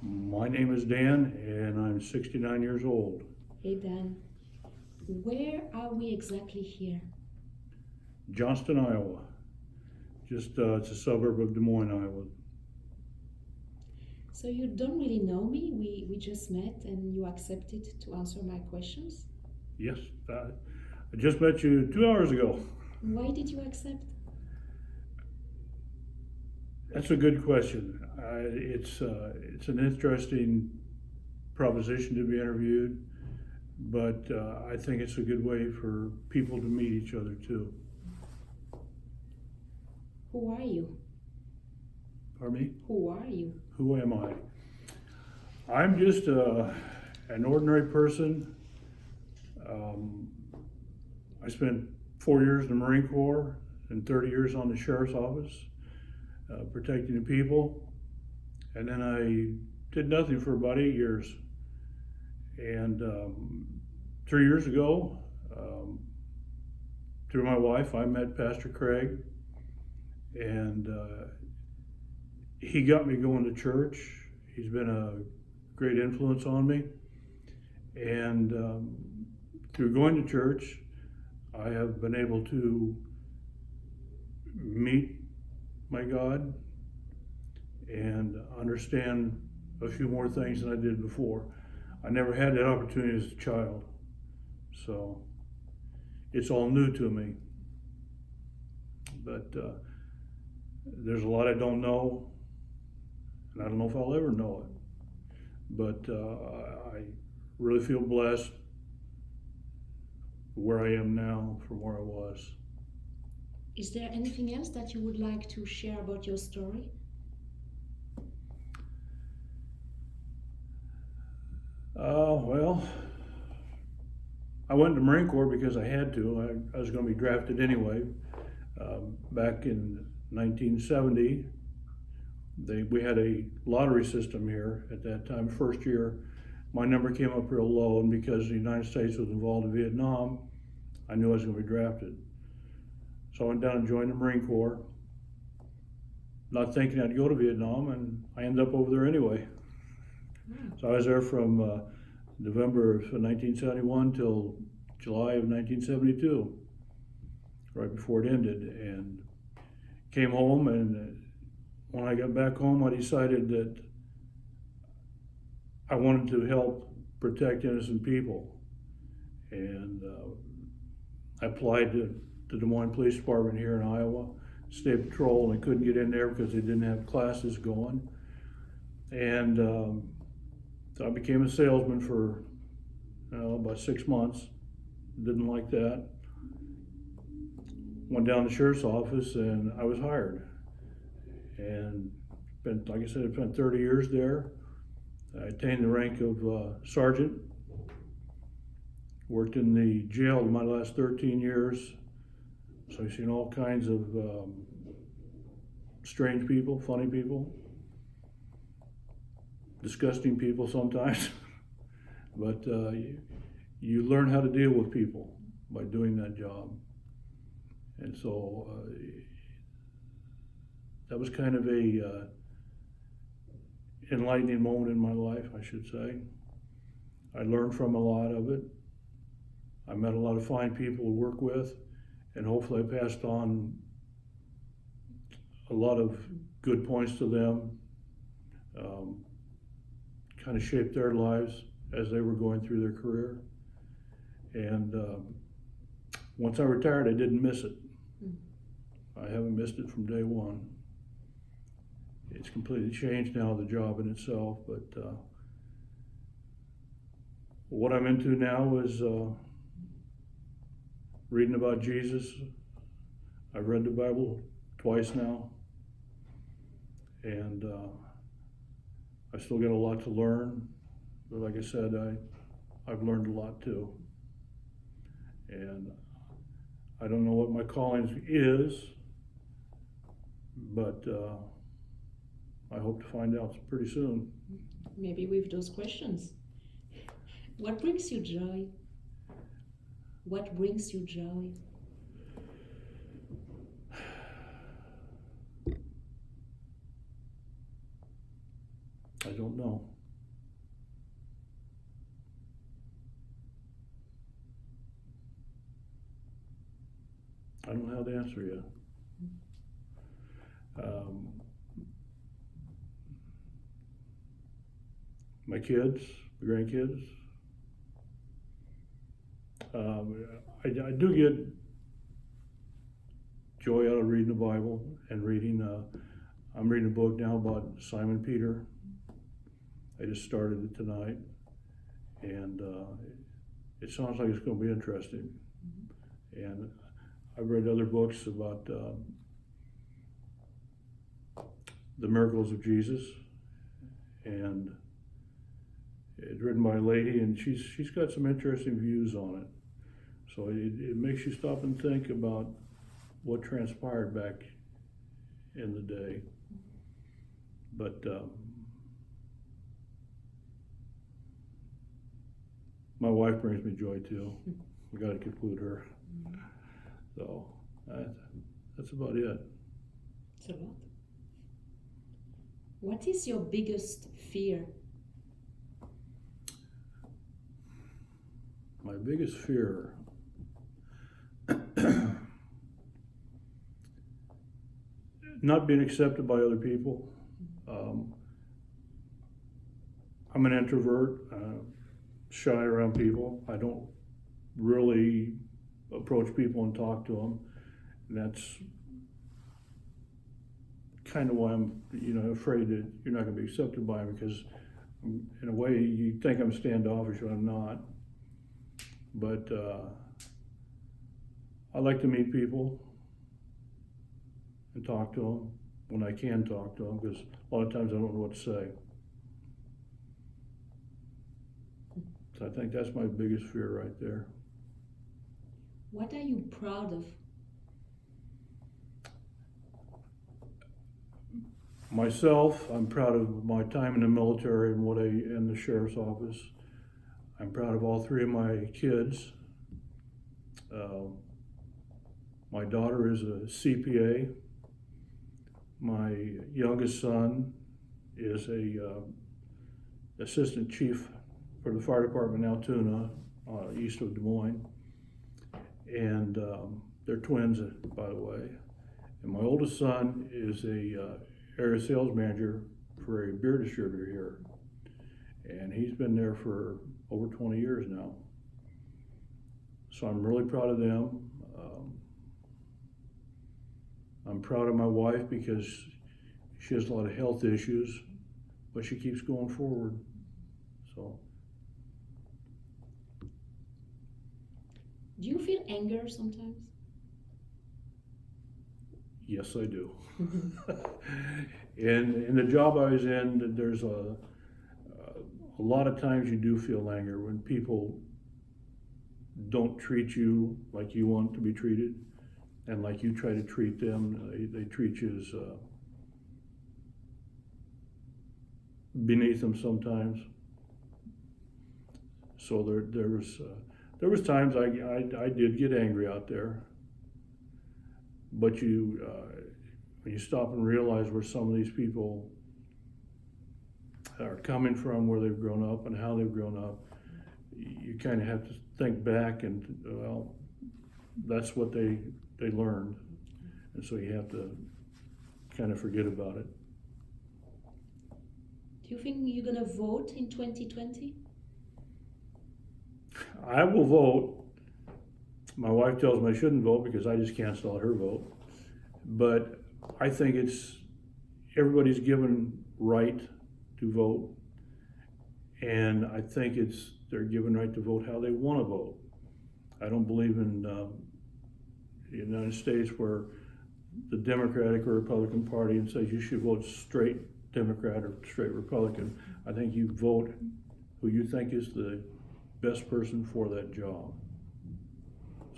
My name is Dan, and I'm 69 years old. Hey Dan, where are we exactly here? Johnston, Iowa. It's a suburb of Des Moines, Iowa. So you don't really know me. We just met and you accepted to answer my questions. Yes, I just met you 2 hours ago. Why did you accept? That's a good question. It's an interesting proposition to be interviewed, but I think it's a good way for people to meet each other too. Who are you? Pardon me? Who are you? Who am I? I'm just an ordinary person. I spent 4 years in the Marine Corps and 30 years on the Sheriff's Office, protecting the people. And then I did nothing for about 8 years. And 3 years ago, through my wife, I met Pastor Craig, and he got me going to church. He's been a great influence on me. And through going to church, I have been able to meet my God and understand a few more things than I did before. I never had that opportunity as a child, so it's all new to me. But there's a lot I don't know, and I don't know if I'll ever know it. But I really feel blessed where I am now from where I was. Is there anything else that you would like to share about your story? Well, I went to the Marine Corps because I had to. I was going to be drafted anyway. Back in 1970, we had a lottery system here at that time. First year, my number came up real low, and because the United States was involved in Vietnam, I knew I was going to be drafted. So I went down and joined the Marine Corps, not thinking I'd go to Vietnam, and I ended up over there anyway. So I was there from November of 1971 till July of 1972, right before it ended, and came home. And when I got back home, I decided that I wanted to help protect innocent people, and I applied to the Des Moines Police Department here in Iowa, State Patrol, and I couldn't get in there because they didn't have classes going. And so I became a salesman for about 6 months. Didn't like that. Went down to the sheriff's office and I was hired. And like I said, I spent 30 years there. I attained the rank of sergeant. Worked in the jail in my last 13 years. So I've seen all kinds of strange people, funny people, disgusting people sometimes. But you learn how to deal with people by doing that job. And so that was kind of a enlightening moment in my life, I should say. I learned from a lot of it. I met a lot of fine people to work with, and hopefully I passed on a lot of good points to them, kind of shaped their lives as they were going through their career. And once I retired, I didn't miss it. I haven't missed it from day one. It's completely changed now, the job in itself, but what I'm into now is reading about Jesus. I've read the Bible twice now, and I still got a lot to learn, but like I said, I've learned a lot too. And I don't know what my calling is, but I hope to find out pretty soon. Maybe with those questions. What brings you joy? What brings you joy? I don't know. I don't have the answer yet. My kids, my grandkids. I do get joy out of reading the Bible and reading. I'm reading a book now about Simon Peter. I just started it tonight, and it sounds like it's going to be interesting. And I've read other books about the miracles of Jesus, and it's written by a lady, and she's got some interesting views on it. So it makes you stop and think about what transpired back in the day. But my wife brings me joy too. We got to conclude her. So that's about it. It's a lot. What is your biggest fear? My biggest fear. Not being accepted by other people. I'm an introvert, shy around people. I don't really approach people and talk to them. And that's kind of why I'm, afraid that you're not going to be accepted by them, because in a way you think I'm standoffish, but I'm not. But I like to meet people and talk to them when I can talk to them, because a lot of times I don't know what to say. So I think that's my biggest fear right there. What are you proud of? Myself, I'm proud of my time in the military and the sheriff's office. I'm proud of all three of my kids. My daughter is a CPA. My youngest son is a assistant chief for the fire department in Altoona, east of Des Moines. And they're twins, by the way. And my oldest son is a area sales manager for a beer distributor here. And he's been there for over 20 years now. So I'm really proud of them. I'm proud of my wife because she has a lot of health issues, but she keeps going forward. So. Do you feel anger sometimes? Yes, I do. In the job I was in, there's a lot of times you do feel anger when people don't treat you like you want to be treated, and like you try to treat them. They treat you as beneath them sometimes. So there was times I did get angry out there, but when you stop and realize where some of these people are coming from, where they've grown up and how they've grown up, you kind of have to think back and, well, that's what they learned. And so you have to kind of forget about it. Do you think you're going to vote in 2020? I will vote. My wife tells me I shouldn't vote because I just canceled her vote. But I think everybody's given right to vote. And I think they're given right to vote how they want to vote. I don't believe in the United States where the Democratic or Republican Party and says you should vote straight Democrat or straight Republican. I think you vote who you think is the best person for that job.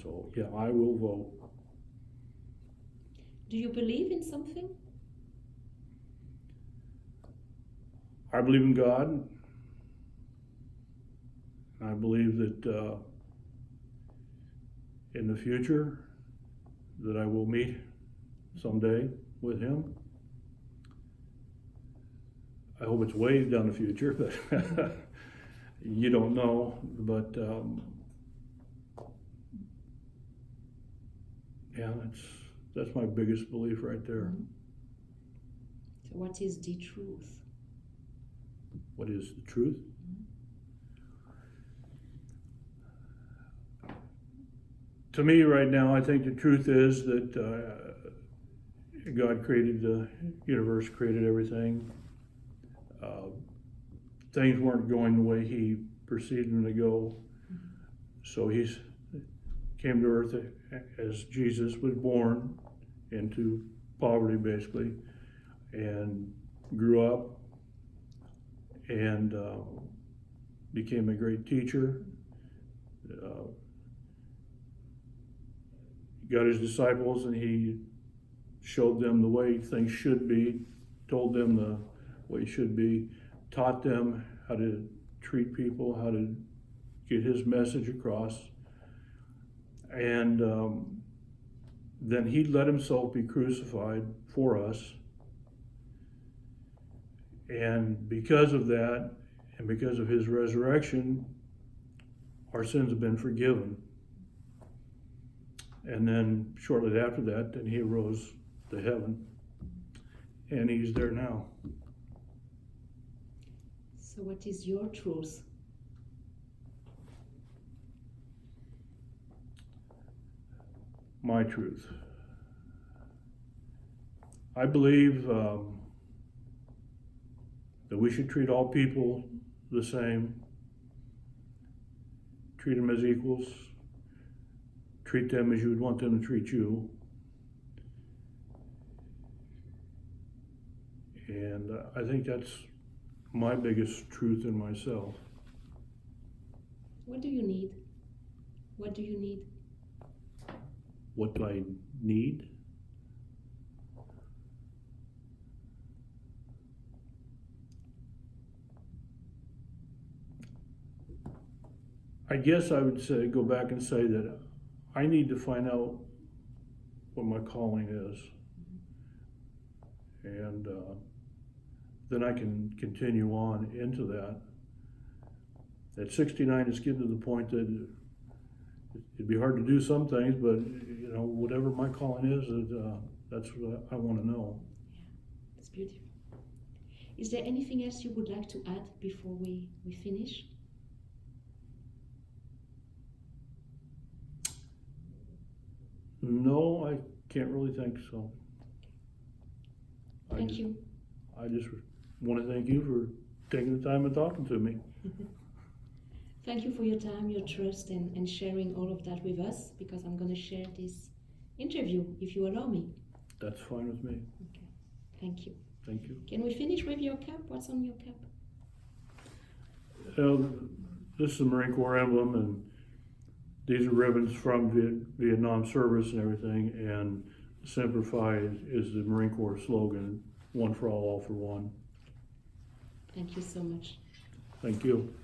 So yeah, I will vote. Do you believe in something? I believe in God. I believe that in the future that I will meet someday with him. I hope it's way down the future, but you don't know. But yeah, that's my biggest belief right there. Mhm. So what is the truth? What is the truth? To me, right now, I think the truth is that God created the universe, created everything. Things weren't going the way He perceived them to go, so He came to earth as Jesus was born into poverty, basically, and grew up and became a great teacher. Got His disciples and He showed them the way things should be, told them the way it should be, taught them how to treat people, how to get His message across. And then He let Himself be crucified for us. And because of that, and because of His resurrection, our sins have been forgiven. And then shortly after that, then He arose to heaven. And He's there now. So what is your truth? My truth. I believe that we should treat all people the same, treat them as equals, treat them as you would want them to treat you. And I think that's my biggest truth in myself. What do you need? What do you need? What do I need? I guess I would say, go back and say that I need to find out what my calling is. And then I can continue on into that. At 69, it's getting to the point that it'd be hard to do some things, but you know, whatever my calling is, that's what I want to know. Yeah, that's beautiful. Is there anything else you would like to add before we finish? No, I can't really think so. Thank you. I just want to thank you for taking the time and talking to me. Thank you for your time, your trust, and sharing all of that with us, because I'm going to share this interview, if you allow me. That's fine with me. Okay. Thank you. Thank you. Can we finish with your cap? What's on your cap? This is the Marine Corps emblem, and these are ribbons from Vietnam service and everything, and Simplify is the Marine Corps slogan, one for all for one. Thank you so much. Thank you.